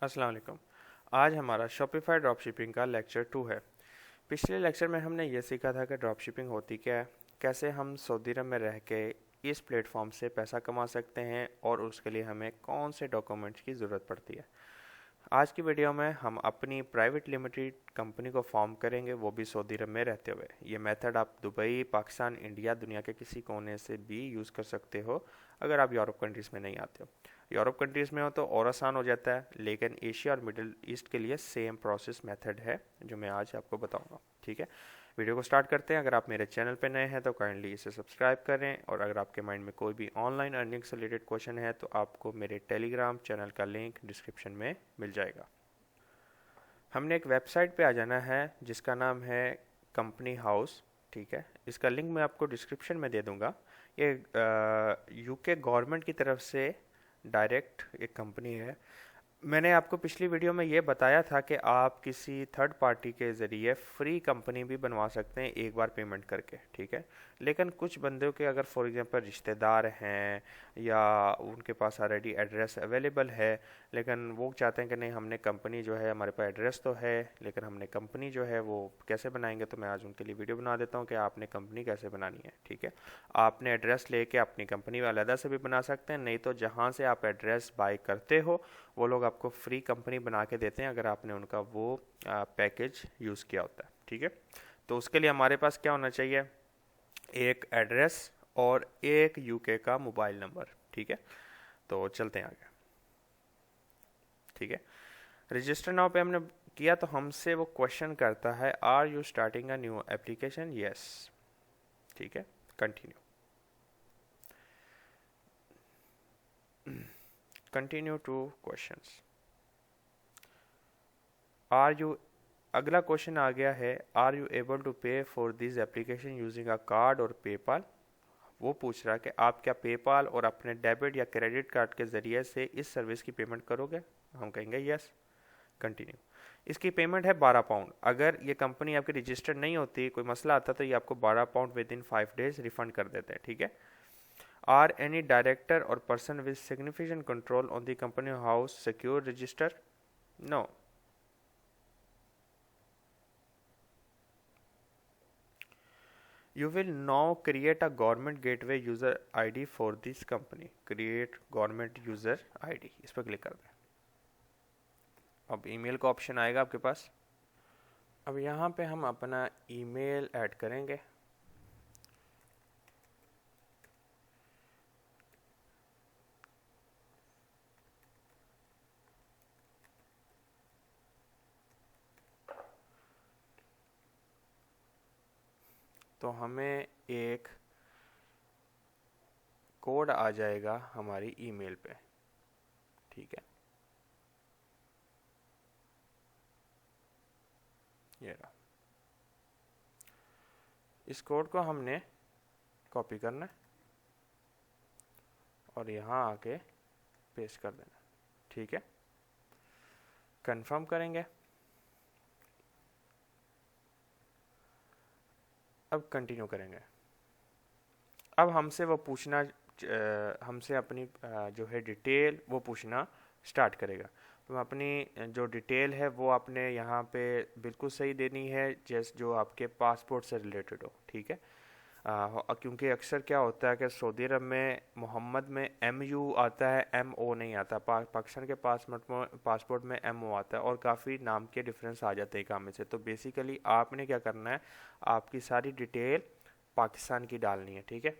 अस्सलाम वालेकुम। आज हमारा शॉपिफाई ड्रॉपशिपिंग का लेक्चर 2 है। पिछले लेक्चर में हमने ये सीखा था कि ड्रॉपशिपिंग होती क्या है, कैसे हम सऊदी अरब में रह के इस प्लेटफॉर्म से पैसा कमा सकते हैं और उसके लिए हमें कौन से डॉक्यूमेंट्स की ज़रूरत पड़ती है। आज की वीडियो में हम अपनी प्राइवेट लिमिटेड कंपनी को फॉर्म करेंगे, वो भी सऊदी अरब में रहते हुए। ये मेथड आप दुबई, पाकिस्तान, इंडिया, दुनिया के किसी कोने से भी यूज़ कर सकते हो अगर आप यूरोप कंट्रीज़ में नहीं आते हो। यूरोप कंट्रीज़ में हो तो और आसान हो जाता है, लेकिन एशिया और मिडिल ईस्ट के लिए सेम प्रोसेस मेथड है जो मैं आज आपको बताऊंगा। ठीक है, वीडियो को स्टार्ट करते हैं। अगर आप मेरे चैनल पर नए हैं तो काइंडली इसे सब्सक्राइब करें, और अगर आपके माइंड में कोई भी ऑनलाइन अर्निंग से रिलेटेड क्वेश्चन है तो आपको मेरे टेलीग्राम चैनल का लिंक डिस्क्रिप्शन में मिल जाएगा। हमने एक वेबसाइट पे आ जाना है जिसका नाम है कंपनी हाउस। ठीक है, इसका लिंक मैं आपको डिस्क्रिप्शन में दे दूंगा। ये यूके गवर्नमेंट की तरफ से डायरेक्ट एक कंपनी है। मैंने आपको पिछली वीडियो में ये बताया था कि आप किसी थर्ड पार्टी के ज़रिए फ्री कंपनी भी बनवा सकते हैं एक बार पेमेंट करके। ठीक है, लेकिन कुछ बंदों के अगर फॉर एग्जांपल रिश्तेदार हैं या उनके पास ऑलरेडी एड्रेस अवेलेबल है, लेकिन वो चाहते हैं कि नहीं, हमने कंपनी जो है, हमारे पास एड्रेस तो है लेकिन हमने कंपनी जो है वो कैसे बनाएंगे, तो मैं आज उनके लिए वीडियो बना देता हूँ कि आपने कंपनी कैसे बनानी है। ठीक है, आपने एड्रेस लेके अपनी कंपनी अलहदा से भी बना सकते हैं, नहीं तो जहाँ से आप एड्रेस बाय करते हो वो लोग आपको फ्री कंपनी बना के देते हैं अगर आपने उनका वो पैकेज यूज़ किया होता है। ठीक है, तो उसके लिए हमारे पास क्या होना चाहिए, एक एड्रेस और एक यूके का मोबाइल नंबर। ठीक है, तो चलते हैं आगे। ठीक है, रजिस्टर नाउ पे हमने किया तो हमसे वो क्वेश्चन करता है, are you starting a new application? Yes. ठीक है, continue. Continue to questions. Are you, अगला क्वेश्चन आ गया है, are you able to pay for this application using a card और पेपाल? वो पूछ रहा है कि आप क्या पेपाल और अपने डेबिट या क्रेडिट कार्ड के ज़रिए से इस सर्विस की पेमेंट करोगे? हम कहेंगे यस। कंटिन्यू। इसकी पेमेंट है 12 पाउंड। अगर ये कंपनी आपकी रजिस्टर्ड नहीं होती, कोई मसला आता, तो ये आपको 12 pound within 5 days refund कर देते हैं। ठीक है, आर एनी डायरेक्टर और person with significant control on the company house secure register? No. You will now create a government gateway user ID for this company. Create government user ID, इस पर click कर दें। अब email का option आएगा आपके पास। अब यहाँ पे हम अपना ईमेल ऐड करेंगे। तो हमें एक कोड आ जाएगा हमारी ईमेल पे। ठीक है, ये रहा। इस कोड को हमने कॉपी करना है और यहाँ आके पेस्ट कर देना। ठीक है, कंफर्म करेंगे। अब कंटिन्यू करेंगे। अब हमसे वो पूछना, हमसे अपनी जो है डिटेल वो पूछना स्टार्ट करेगा। तो अपनी जो डिटेल है वो आपने यहाँ पे बिल्कुल सही देनी है, जैसे जो आपके पासपोर्ट से रिलेटेड हो। ठीक है, क्योंकि अक्सर क्या होता है कि सऊदी अरब में मोहम्मद में MU आता है, MO नहीं आता। पाकिस्तान के पासपोर्ट में MO आता है और काफ़ी नाम के डिफरेंस आ जाते हैं काम में से। तो बेसिकली आपने क्या करना है, आपकी सारी डिटेल पाकिस्तान की डालनी है। ठीक है,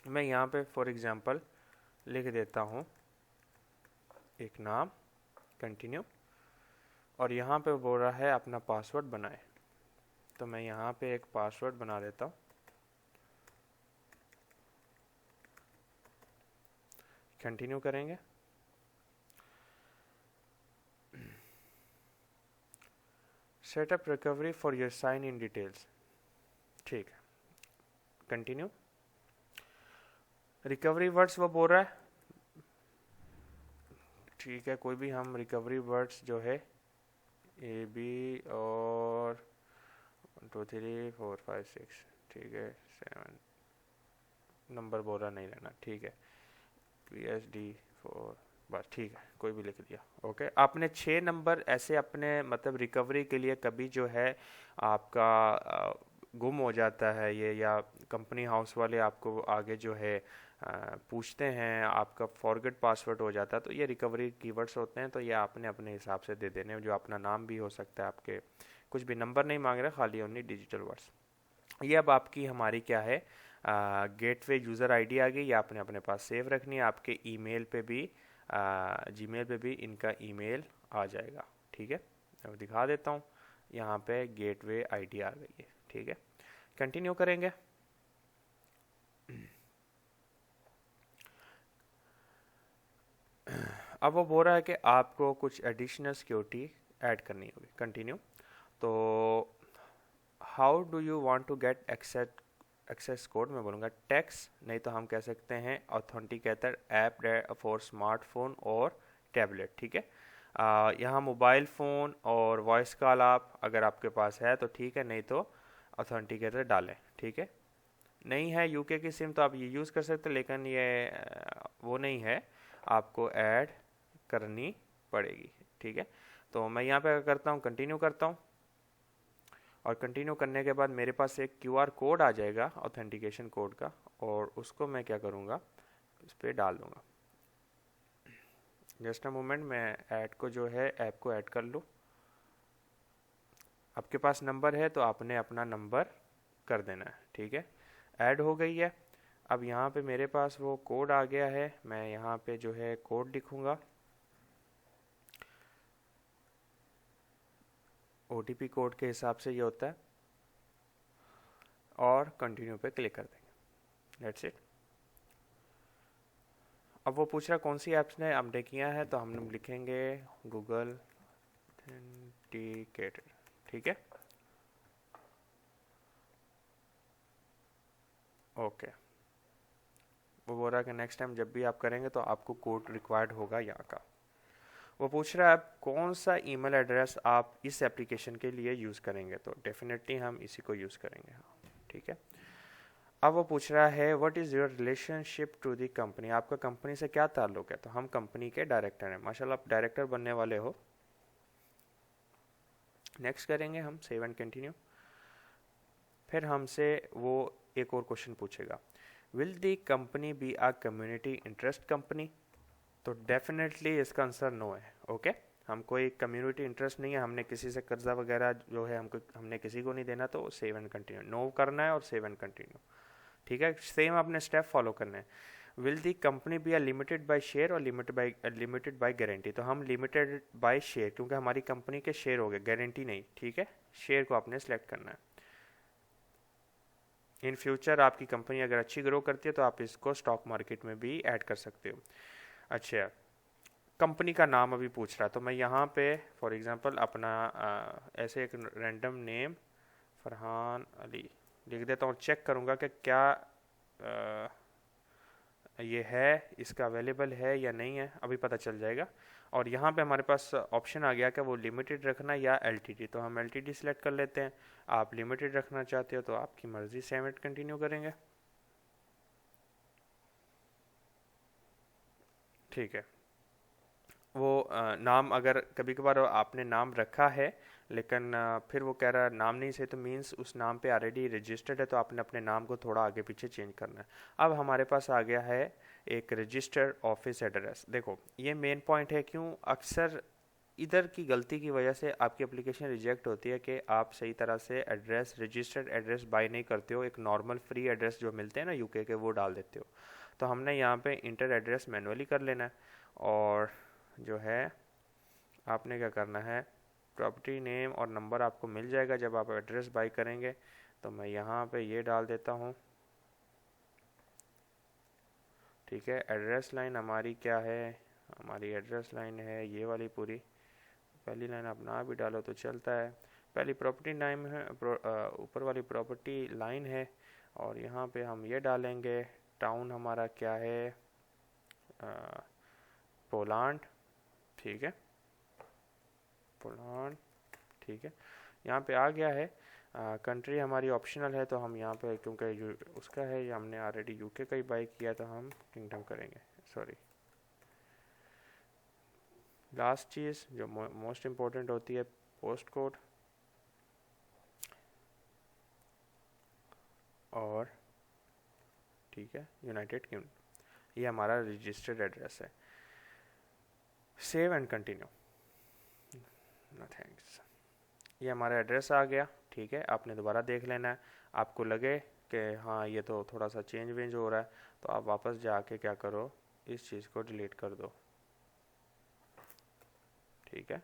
मैं यहाँ पे फॉर एग्जांपल लिख देता हूँ एक नाम, कंटिन्यू, और यहाँ पे बोल रहा है अपना पासवर्ड बनाए, तो मैं यहाँ पे एक पासवर्ड बना देता हूँ। कंटिन्यू करेंगे। Setup recovery for your sign in details. ठीक है, कंटिन्यू। रिकवरी वर्ड्स वो बोल रहा है। ठीक है, कोई भी हम रिकवरी वर्ड्स जो है AB और 1 2 3 4 5 6, ठीक है, 7 नंबर बोल रहा नहीं लेना। ठीक है, PSD 4 बस ठीक है, कोई भी लिख दिया। ओके, आपने 6 नंबर ऐसे अपने मतलब रिकवरी के लिए कभी जो है आपका गुम हो जाता है ये, या कंपनी हाउस वाले आपको आगे जो है पूछते हैं, आपका फॉरगेट पासवर्ड हो जाता है, तो ये रिकवरी कीवर्ड्स होते हैं, तो ये आपने अपने हिसाब से दे देने, जो अपना नाम भी हो सकता है, आपके कुछ भी नंबर नहीं मांग रहे, खाली ओनली डिजिटल वर्ड्स। ये अब आपकी हमारी क्या है, गेटवे यूज़र आईडी आ गई, ये आपने अपने पास सेव रखनी है। आपके ईमेल पे भी, जीमेल पे भी इनका ईमेल आ जाएगा। ठीक है, मैं दिखा देता हूँ, यहाँ पे गेटवे आईडी आ गई है। ठीक है, कंटिन्यू करेंगे। अब वो बोल रहा है कि आपको कुछ एडिशनल सिक्योरिटी ऐड करनी होगी। कंटिन्यू। तो how do you want to get access code, मैं बोलूँगा टेक्स्ट, नहीं तो हम कह सकते हैं ऑथेंटिकेटर ऐप फॉर स्मार्टफोन और टैबलेट। ठीक है, यहाँ मोबाइल फ़ोन और वॉइस कॉल आप अगर आपके पास है तो ठीक है, नहीं तो ऑथेंटिकेटर डालें। ठीक है, नहीं है यूके की सिम तो आप ये यूज़ कर सकते हैं, लेकिन ये वो नहीं है, आपको ऐड करनी पड़ेगी। ठीक है, तो मैं यहाँ पे करता हूँ, कंटिन्यू करता हूँ, और कंटिन्यू करने के बाद मेरे पास एक क्यूआर कोड आ जाएगा ऑथेंटिकेशन कोड का, और उसको मैं क्या करूँगा, इस पर डाल दूँगा। जस्ट अ मोमेंट, मैं ऐड को जो है ऐप को ऐड कर लूँ। आपके पास नंबर है तो आपने अपना नंबर कर देना है। ठीक है, ऐड हो गई है। अब यहाँ पे मेरे पास वो कोड आ गया है, मैं यहाँ पे जो है कोड लिखूँगा, ओटीपी कोड के हिसाब से ये होता है, और कंटिन्यू पे क्लिक कर देंगे। That's it. अब वो पूछ रहा कौन सी ऐप्स ने अपने किया है, तो हम लिखेंगे गूगल ऑथेंटिकेटर। ठीक है, ओके। वो बोल रहा है कि नेक्स्ट टाइम जब भी आप करेंगे तो आपको कोड रिक्वायर्ड होगा यहाँ का। वो पूछ रहा है आप कौन सा ईमेल एड्रेस आप इस एप्लीकेशन के लिए यूज़ करेंगे, तो डेफिनेटली हम इसी को यूज़ करेंगे। हाँ, ठीक है। अब वो पूछ रहा है what is your relationship to the company, आपका कंपनी से क्या ताल्लुक है, तो हम कंपनी के डायरेक्टर हैं। माशाल्लाह आप डायरेक्टर बनने वाले हो। नेक्स्ट करेंगे हम, सेव एंड कंटिन्यू। फिर हमसे वो एक और क्वेश्चन पूछेगा, will the company be a community interest company, तो डेफिनेटली इसका आंसर नो है। ओके, हम कोई कम्युनिटी इंटरेस्ट नहीं है, हमने किसी से कर्जा वगैरह जो है हमने किसी को नहीं देना, तो सेव एंड कंटिन्यू नो करना है और सेव एंड कंटिन्यू। ठीक है, सेम आपने स्टेप फॉलो करने हैं। Will the company be limited by share और लिमिटेड बाय गारंटी, तो हम लिमिटेड बाय शेयर, क्योंकि हमारी कंपनी के शेयर हो गए, गारंटी नहीं। ठीक है, शेयर को आपने सेलेक्ट करना है। इन फ्यूचर आपकी कंपनी अगर अच्छी ग्रो करती है तो आप इसको स्टॉक मार्केट में भी ऐड कर सकते हो। अच्छा, कंपनी का नाम अभी पूछ रहा है, तो मैं यहाँ पे फॉर एग्जांपल अपना ऐसे एक रैंडम नेम फरहान अली लिख देता हूँ, चेक करूँगा कि क्या ये है, इसका अवेलेबल है या नहीं है, अभी पता चल जाएगा। और यहाँ पे हमारे पास ऑप्शन आ गया कि वो लिमिटेड रखना या एलटीडी, तो हम एलटीडी सेलेक्ट कर लेते हैं। आप लिमिटेड रखना चाहते हो तो आपकी मर्ज़ी, सेव एंड कंटिन्यू करेंगे। ठीक है, वो नाम अगर कभी कभार आपने नाम रखा है, लेकिन फिर वो कह रहा है नाम नहीं सही, तो मीन्स उस नाम पे ऑलरेडी रजिस्टर्ड है, तो आपने अपने नाम को थोड़ा आगे पीछे चेंज करना है। अब हमारे पास आ गया है एक रजिस्टर्ड ऑफिस एड्रेस। देखो ये मेन पॉइंट है, क्यों अक्सर इधर की गलती की वजह से आपकी एप्लीकेशन रिजेक्ट होती है कि आप सही तरह से एड्रेस, रजिस्टर्ड एड्रेस बाय नहीं करते हो, एक नॉर्मल फ्री एड्रेस जो मिलते हैं ना यूके के, वो डाल देते हो। तो हमने यहाँ पे इंटर एड्रेस मैनुअली कर लेना है, और जो है आपने क्या करना है, प्रॉपर्टी नेम और नंबर आपको मिल जाएगा जब आप एड्रेस बाय करेंगे। तो मैं यहाँ पे ये डाल देता हूँ। ठीक है, एड्रेस लाइन हमारी क्या है, हमारी एड्रेस लाइन है ये वाली पूरी, पहली लाइन आप ना भी डालो तो चलता है। पहली प्रॉपर्टी नाम है, ऊपर वाली प्रॉपर्टी लाइन है, और यहाँ पे हम ये डालेंगे, टाउन हमारा क्या है, पोलैंड। ठीक है, पोलैंड। ठीक है, यहाँ पे आ गया है। कंट्री हमारी ऑप्शनल है, तो हम यहाँ पे क्योंकि उसका है, ये हमने ऑलरेडी यूके का ही बाई किया, तो हम किंगडम करेंगे, सॉरी। लास्ट चीज़ जो मोस्ट इम्पोर्टेंट होती है, पोस्ट कोड और ठीक है यूनाइटेड किंगडम, ये हमारा रजिस्टर्ड एड्रेस है। Save and continue. No thanks. ये हमारा एड्रेस आ गया, ठीक है। आपने दोबारा देख लेना है, आपको लगे कि हाँ ये तो थोड़ा सा चेंज वेंज हो रहा है, तो आप वापस जाके क्या करो, इस चीज़ को डिलीट कर दो, ठीक है।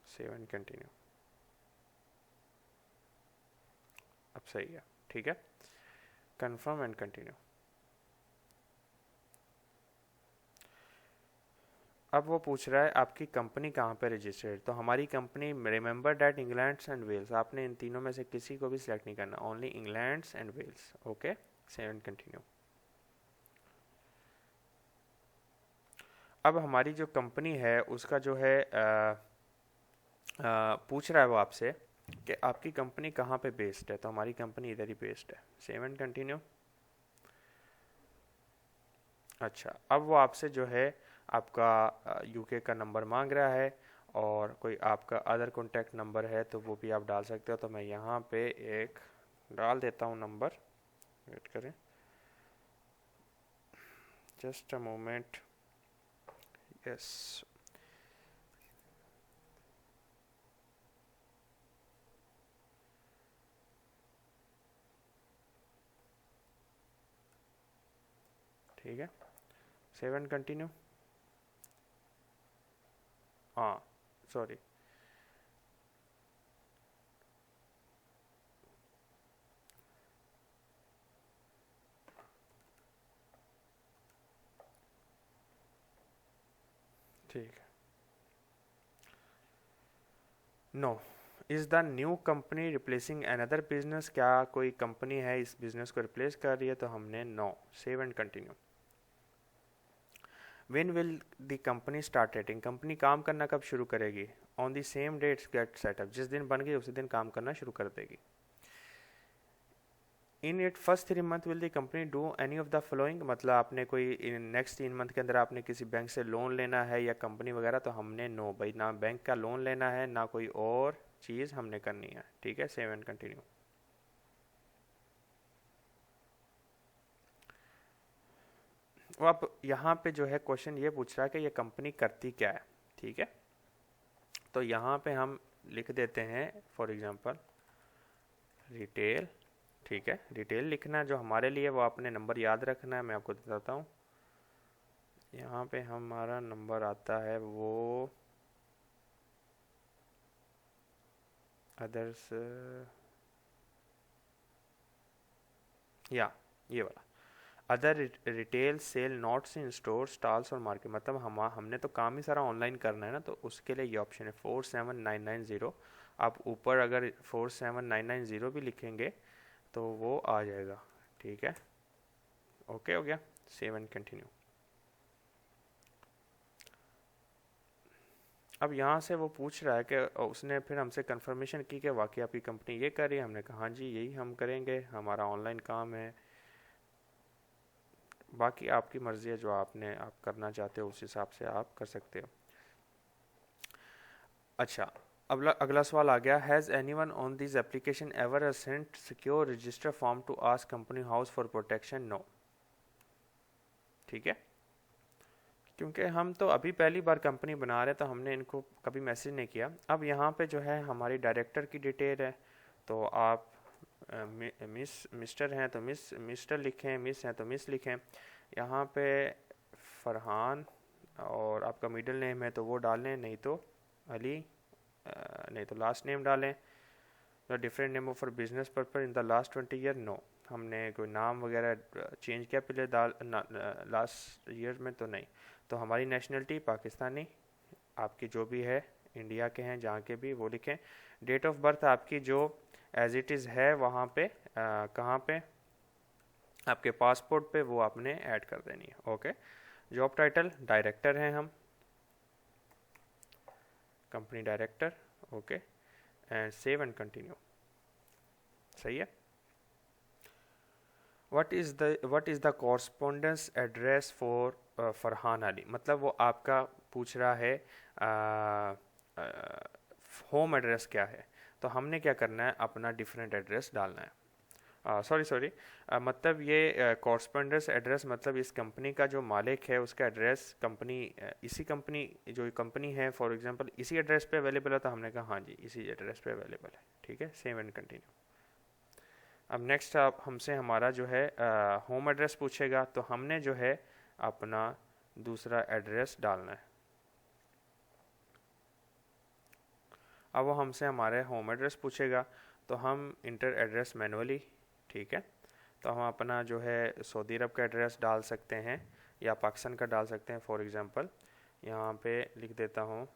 सेव एंड कंटिन्यू, अब सही है, ठीक है। Confirm and continue. अब वो पूछ रहा है आपकी कंपनी कहाँ पे रजिस्टर्ड, तो हमारी company, remember that England and Wales, आपने इन तीनों में से किसी को भी सिलेक्ट नहीं करना, only England and Wales, okay. Save and continue. अब हमारी जो कंपनी है उसका जो है पूछ रहा है वो आपसे कि आपकी कंपनी कहाँ पे बेस्ड है, तो हमारी कंपनी इधर ही बेस्ड है। Save and continue. अच्छा, अब वो आपसे जो है आपका यूके का नंबर मांग रहा है, और कोई आपका अदर कॉन्टैक्ट नंबर है तो वो भी आप डाल सकते हो। तो मैं यहाँ पे एक डाल देता हूँ नंबर, वेट करें जस्ट अ मोमेंट, यस। ठीक है, सेव एंड कंटिन्यू। हाँ सॉरी, ठीक है। No, is the new company replacing another business, क्या कोई कंपनी है इस बिजनेस को रिप्लेस कर रही है, तो हमने no. Save and continue. When will the company start rating, company काम करना कब शुरू करेगी, on the same dates get setup, जिस दिन बन गई उसी दिन काम करना शुरू कर देगी। In it first 3 month will the company do any of the following, मतलब आपने कोई नेक्स्ट 3 मंथ के अंदर आपने किसी बैंक से लोन लेना है या कंपनी वगैरह, तो हमने नो भाई, ना बैंक का लोन लेना है ना कोई और चीज़ हमने करनी है, ठीक है। Save and continue. वो अब यहाँ पे जो है क्वेश्चन ये पूछ रहा है कि ये कंपनी करती क्या है, ठीक है। तो यहाँ पे हम लिख देते हैं फॉर एग्जांपल रिटेल, ठीक है। रिटेल लिखना जो हमारे लिए, वो आपने नंबर याद रखना है, मैं आपको बताता हूँ। यहाँ पे हमारा नंबर आता है वो अदर्स, या ये वाला other retail sale not in store stalls और मार्केट, मतलब हमने तो काम ही सारा ऑनलाइन करना है ना, तो उसके लिए ये ऑप्शन है 47990। आप ऊपर अगर 47990 भी लिखेंगे तो वो आ जाएगा, ठीक है। ओके हो गया। Save and continue. अब यहाँ से वो पूछ रहा है कि उसने फिर हमसे कंफर्मेशन की कि वाकई आपकी कंपनी ये कर रही है, हमने कहा हाँ जी यही हम करेंगे, हमारा ऑनलाइन काम है। बाकी आपकी मर्ज़ी है, जो आप करना चाहते हो उस हिसाब से आप कर सकते हो। अच्छा, अगला सवाल आ गया, has anyone on this application ever sent secure register form to ask company house for protection, no, ठीक है। क्योंकि हम तो अभी पहली बार कंपनी बना रहे हैं, तो हमने इनको कभी मैसेज नहीं किया। अब यहाँ पे जो है हमारी डायरेक्टर की डिटेल है, तो आप मिस्टर हैं तो मिस्टर लिखें, मिस हैं तो मिस लिखें। यहाँ पे फरहान और आपका मिडिल नेम है तो वो डालें, नहीं तो अली, नहीं तो लास्ट नेम डालें। The different name for business purpose in the last 20 year, no, हमने कोई नाम वगैरह चेंज किया पहले लास्ट ईयर में, तो नहीं। तो हमारी नेशनलिटी पाकिस्तानी, आपकी जो भी है इंडिया के हैं जहाँ के भी, वो लिखें। डेट ऑफ बर्थ आपकी जो एज इट इज़ है वहाँ पे कहाँ पे आपके पासपोर्ट पे, वो आपने ऐड कर देनी है, ओके। जॉब टाइटल डायरेक्टर हैं हम, company director, okay. And save and continue, सही है। What is the correspondence address for Farhan Ali, मतलब वो आपका पूछ रहा है होम एड्रेस क्या है। तो हमने क्या करना है, अपना डिफरेंट एड्रेस डालना है। सॉरी सॉरी, मतलब ये कॉरस्पॉन्डेंस एड्रेस, मतलब इस कंपनी का जो मालिक है उसका एड्रेस कंपनी, इसी कंपनी, जो कंपनी है फॉर एग्जांपल इसी एड्रेस पे अवेलेबल है, तो हमने कहा हाँ जी इसी एड्रेस पे अवेलेबल है, ठीक है, सेव एंड कंटिन्यू। अब नेक्स्ट आप हमसे हमारा जो है होम एड्रेस पूछेगा, तो हमने जो है अपना दूसरा एड्रेस डालना है। अब वो हमसे हमारे होम एड्रेस पूछेगा, तो हम इंटर एड्रेस मैनुअली, ठीक है। तो हम अपना जो है सऊदी अरब का एड्रेस डाल सकते हैं या पाकिस्तान का डाल सकते हैं। फॉर एग्ज़ाम्पल यहाँ पे लिख देता हूँ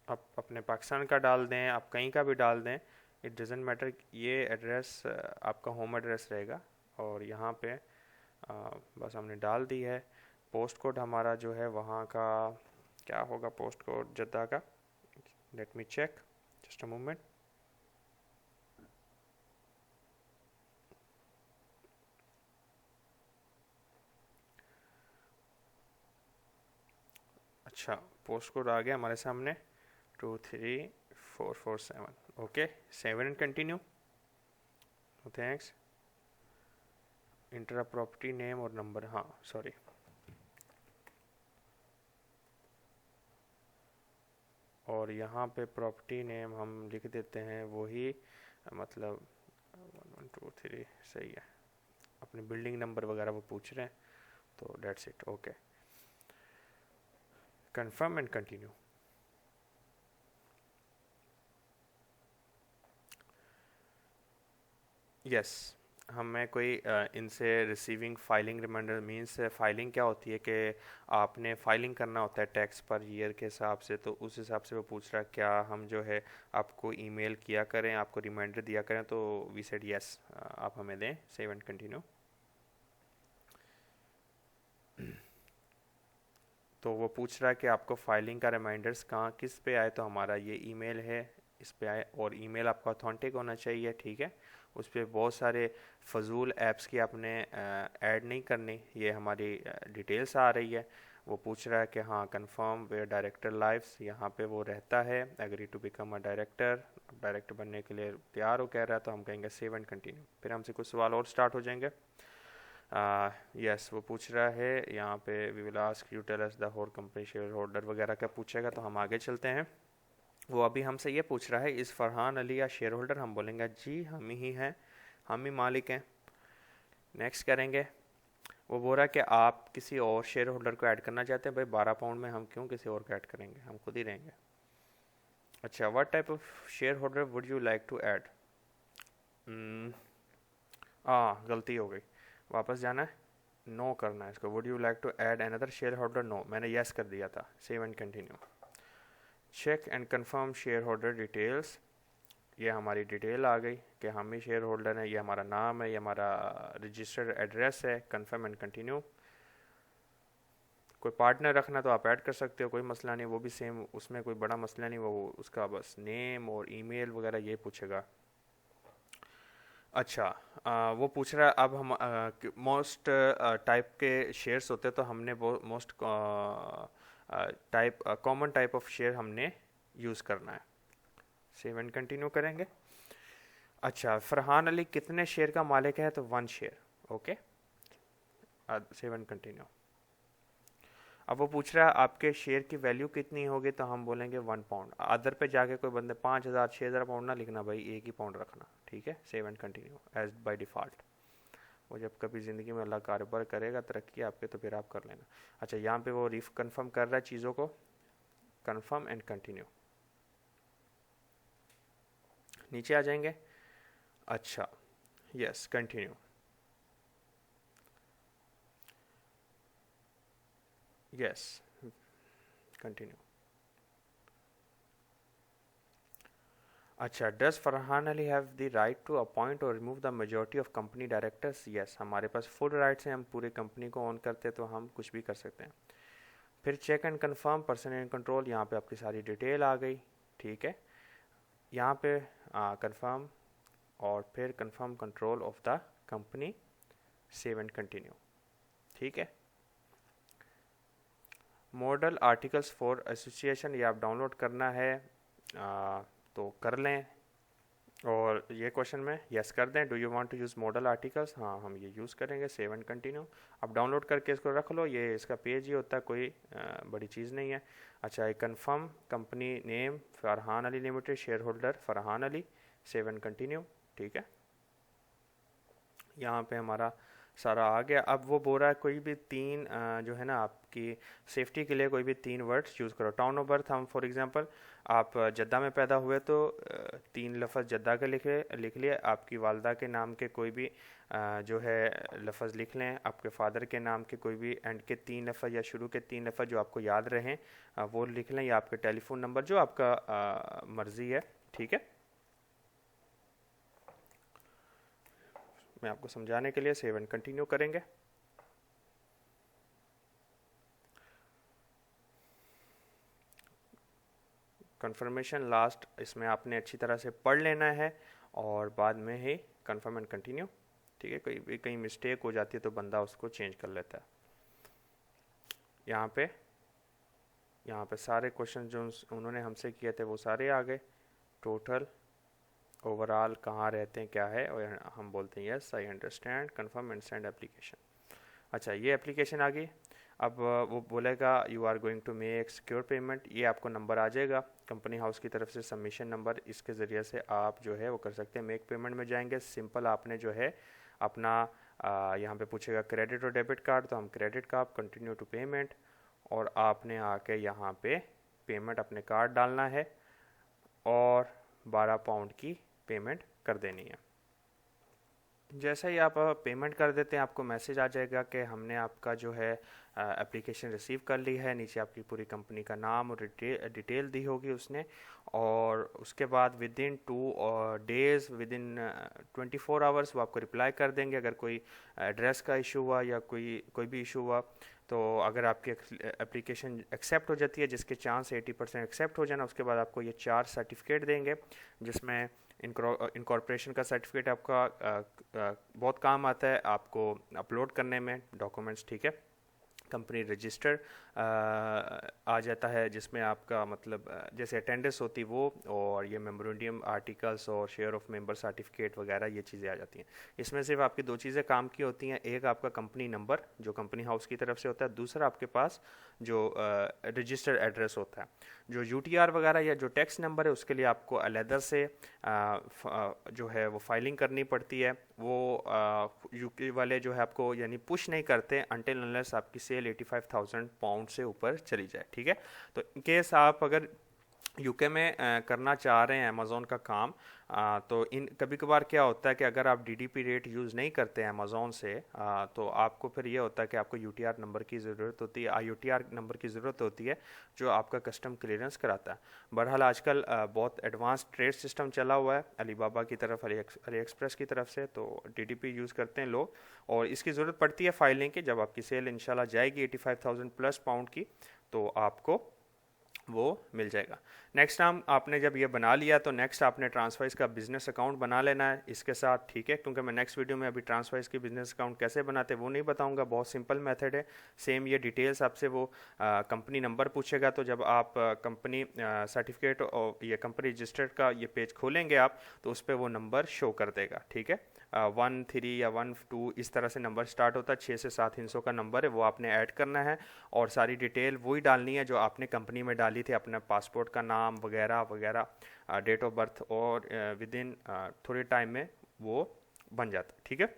आप अपने पाकिस्तान का डाल दें, आप कहीं का भी डाल दें, इट डजेंट मैटर। ये एड्रेस आपका होम एड्रेस रहेगा। और यहाँ पे बस हमने डाल दी है। पोस्ट कोड हमारा जो है वहाँ का क्या होगा, पोस्ट कोड जद्दा का, let me check, just a moment. अच्छा, पोस्ट कोड आ गया हमारे सामने 23447। Okay, save and continue. Thanks. Enter property name और नंबर, हाँ सॉरी, और यहाँ पे प्रॉपर्टी नेम हम लिख देते हैं वही, मतलब 1123 सही है। अपने बिल्डिंग नंबर वगैरह वो पूछ रहे हैं, तो dates it. Okay, confirm and continue. Yes, हमें कोई इनसे receiving filing reminder, means filing क्या होती है कि आपने फाइलिंग करना होता है टैक्स पर ईयर के हिसाब से, तो उस हिसाब से वो पूछ रहा है क्या हम जो है आपको ईमेल किया करें, आपको रिमाइंडर दिया करें। तो वी सेड यस, आप हमें दें, सेव एंड कंटिन्यू। तो वो पूछ रहा है कि आपको फाइलिंग का रिमाइंडर्स कहाँ किस पे आए, तो हमारा ये ईमेल है, इस पे आए, और ईमेल आपका ऑथेंटिक होना चाहिए, ठीक है। उस पर बहुत सारे फजूल ऐप्स की आपने ऐड नहीं करनी, ये हमारी डिटेल्स आ रही है। वो पूछ रहा है कि हाँ कंफर्म वेयर डायरेक्टर लाइव्स, यहाँ पे वो रहता है, agree to become a director, director बनने के लिए तैयार हो कह रहा है, तो हम कहेंगे सेव एंड कंटिन्यू। फिर हमसे कुछ सवाल और स्टार्ट हो जाएंगे। यस, वो पूछ रहा है यहाँ पे we will ask you tell us the whole company share holder वगैरह क्या पूछेगा, तो हम आगे चलते हैं। वो अभी हमसे ये पूछ रहा है इस फरहान अली या शेयर होल्डर, हम बोलेंगे जी हम ही हैं, हम ही मालिक हैं। नेक्स्ट करेंगे। वो बोल रहा है कि आप किसी और शेयर होल्डर को ऐड करना चाहते हैं। भाई 12 पाउंड में हम क्यों किसी और को ऐड करेंगे, हम खुद ही रहेंगे। अच्छा, what type of share holder would you like to add. गलती हो गई, वापस जाना है, नो करना है इसको। Would you like to add another share holder, no, मैंने यस कर दिया था। Save and continue. Check and confirm share holder details, ये हमारी डिटेल आ गई कि हम ही शेयर होल्डर हैं, ये हमारा नाम है, ये हमारा रजिस्टर्ड एड्रेस है। Confirm and continue. कोई पार्टनर रखना तो आप ऐड कर सकते हो, कोई मसला नहीं, वो भी सेम, उसमें कोई बड़ा मसला नहीं, वो उसका बस नेम और ईमेल वगैरह ये पूछेगा। अच्छा, वो पूछ रहा है अब हम मोस्ट टाइप के शेयर्स होते हैं, तो हमने वो most type common type of share हमने यूज़ करना है। सेव एंड कंटिन्यू करेंगे। अच्छा, फरहान अली कितने शेयर का मालिक है, तो 1 share. Okay, save and continue. अब वो पूछ रहा है आपके शेयर की वैल्यू कितनी होगी, तो हम बोलेंगे 1 पाउंड। अदर पे जाके कोई बंदे 5,000 6,000 पाउंड ना लिखना भाई, एक ही पाउंड रखना, ठीक है। Save and continue as by default. वो जब कभी ज़िंदगी में अल्लाह कारोबार करेगा तरक्की आपके, तो फिर आप कर लेना। अच्छा, यहाँ पे वो रिफ कंफर्म कर रहा है चीज़ों को। Confirm and continue. नीचे आ जाएंगे। अच्छा, यस कंटिन्यू। Yes continue. अच्छा, does Farhan Ali have the right to appoint और remove the majority of company directors? Yes, हमारे पास फुल राइट्स हैं, हम पूरी कंपनी को ऑन करते हैं तो हम कुछ भी कर सकते हैं। फिर check and confirm person in control, यहाँ पे आपकी सारी डिटेल आ गई, ठीक है। यहाँ पे कंफर्म और फिर confirm control of the company, save and continue, ठीक है। मॉडल आर्टिकल्स फॉर एसोसिएशन, ये आप डाउनलोड करना है तो कर लें, और ये क्वेश्चन में यस कर दें, do you want to use model articles, हाँ हम ये यूज़ करेंगे, सेव एंड कंटिन्यू। आप डाउनलोड करके इसको रख लो, ये इसका पेज ही होता है, कोई बड़ी चीज़ नहीं है। अच्छा, confirm company name Farhan Ali limited, share holder Farhan Ali, save and continue, ठीक है। यहाँ पे हमारा सारा आ गया। अब वो बोल रहा है कोई भी तीन जो है ना आपकी सेफ्टी के लिए कोई भी तीन वर्ड्स यूज़ करो। टाउन ऑफ बर्थ, हम फॉर एग्जांपल आप जद्दा में पैदा हुए तो तीन लफ्ज़ जद्दा के लिख लिए। आपकी वालदा के नाम के कोई भी जो है लफ्ज़ लिख लें। आपके फादर के नाम के कोई भी एंड के तीन लफ्ज़ या शुरू के तीन लफ्ज़ जो आपको याद रहें वो लिख लें, या आपके टेलीफोन नंबर जो आपका मर्ज़ी है, ठीक है। मैं आपको समझाने के लिए सेव एंड कंटिन्यू करेंगे। कंफर्मेशन लास्ट, इसमें आपने अच्छी तरह से पढ़ लेना है और बाद में ही कंफर्म एंड कंटिन्यू, ठीक है। कोई भी कहीं मिस्टेक हो जाती है तो बंदा उसको चेंज कर लेता है। यहाँ पे सारे क्वेश्चन जो उन्होंने हमसे किए थे वो सारे आ गए। टोटल, ओवरऑल, कहाँ रहते हैं, क्या है, और हम बोलते हैं yes I understand, confirm and send application. अच्छा, ये एप्लीकेशन आ गई। अब वो बोलेगा you are going to make secure payment, ये आपको नंबर आ जाएगा कंपनी हाउस की तरफ से, सबमिशन नंबर, इसके ज़रिए से आप जो है वो कर सकते हैं। मेक पेमेंट में जाएंगे, सिंपल आपने जो है अपना यहाँ पे पूछेगा क्रेडिट और डेबिट कार्ड, तो हम credit card, continue to payment, और आपने आके यहाँ पे पेमेंट अपने कार्ड डालना है और 12 पाउंड की पेमेंट कर देनी है। जैसा ही आप पेमेंट कर देते हैं आपको मैसेज आ जाएगा कि हमने आपका जो है एप्लीकेशन रिसीव कर ली है। नीचे आपकी पूरी कंपनी का नाम और डिटेल दी होगी उसने, और उसके बाद with in 2 days, with in 24 hours वो आपको रिप्लाई कर देंगे। अगर कोई एड्रेस का इशू हुआ या कोई भी इशू हुआ, तो अगर आपकी एप्लीकेशन एक्सेप्ट हो जाती है, जिसके चांस 80% एक्सेप्ट हो जाना, उसके बाद आपको ये 4 सर्टिफिकेट देंगे, जिसमें इनकॉर्पोरेशन का सर्टिफिकेट आपका बहुत काम आता है आपको अपलोड करने में डॉक्यूमेंट्स, ठीक है। कंपनी रजिस्टर आ जाता है, जिसमें आपका मतलब जैसे अटेंडेंस होती वो, और ये मेमोरेंडम आर्टिकल्स और शेयर ऑफ मेंबर सर्टिफिकेट वगैरह ये चीज़ें आ जाती हैं। इसमें सिर्फ आपकी 2 चीज़ें काम की होती हैं, एक आपका कंपनी नंबर जो कंपनी हाउस की तरफ से होता है, दूसरा आपके पास जो रजिस्टर्ड एड्रेस होता है। जो यूटीआर वगैरह या जो टैक्स नंबर है उसके लिए आपको अलहदा से जो है वो फाइलिंग करनी पड़ती है। वो यूके वाले जो है आपको यानी पुश नहीं करते अनटिल अनलेस आपकी सेल 85,000 पाउंड से ऊपर चली जाए, ठीक है। तो इन केस आप अगर यूके में करना चाह रहे हैं अमेज़ोन का काम, तो इन कभी कभार क्या होता है कि अगर आप डीडीपी रेट यूज़ नहीं करते हैं अमेज़ोन से, तो आपको फिर ये होता है कि आपको यूटीआर नंबर की ज़रूरत होती है, आईयूटीआर नंबर की ज़रूरत होती है, जो आपका कस्टम क्लियरेंस कराता है। बहरहाल आजकल बहुत एडवांस ट्रेड सिस्टम चला हुआ है अलीबाबा की तरफ, अली एक्सप्रेस की तरफ से, तो डीडीपी यूज़ करते हैं लोग, और इसकी ज़रूरत पड़ती है फाइलिंग की। जब आपकी सेल इंशाल्लाह जाएगी 85,000 प्लस पाउंड की, तो आपको वो मिल जाएगा। नेक्स्ट टाइम आपने जब ये बना लिया तो नेक्स्ट आपने ट्रांसफाइज का बिजनेस अकाउंट बना लेना है इसके साथ, ठीक है। क्योंकि मैं नेक्स्ट वीडियो में अभी ट्रांसफाइज की बिजनेस अकाउंट कैसे बनाते हैं वो नहीं बताऊंगा, बहुत सिंपल मेथड है। सेम ये डिटेल्स आपसे वो कंपनी नंबर पूछेगा, तो जब आप कंपनी सर्टिफिकेट और ये कंपनी रजिस्टर्ड का ये पेज खोलेंगे आप, तो उस पर वो नंबर शो कर देगा, ठीक है। 1 3 या 1 2 इस तरह से नंबर स्टार्ट होता है, 6 से 7 हिस्सों का नंबर है, वो आपने ऐड करना है और सारी डिटेल वही डालनी है जो आपने कंपनी में डाली थी, अपना पासपोर्ट का नाम वगैरह वगैरह, डेट ऑफ बर्थ, और विद इन थोड़े टाइम में वो बन जाता है, ठीक है।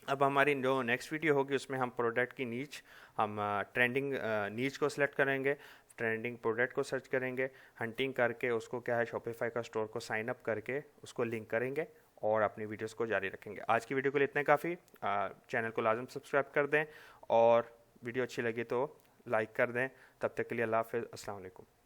अब हमारी जो नेक्स्ट वीडियो होगी उसमें हम प्रोडक्ट की नीच, हम ट्रेंडिंग नीच को सिलेक्ट करेंगे, ट्रेंडिंग प्रोडक्ट को सर्च करेंगे, हंटिंग करके उसको क्या है शॉपिफाई का स्टोर को साइन अप करके उसको लिंक करेंगे और अपनी वीडियोस को जारी रखेंगे। आज की वीडियो के लिए इतना काफ़ी, चैनल को लाजम सब्सक्राइब कर दें और वीडियो अच्छी लगी तो लाइक कर दें। तब तक के लिए अल्लाह हाफ़िज़, अस्सलाम वालेकुम।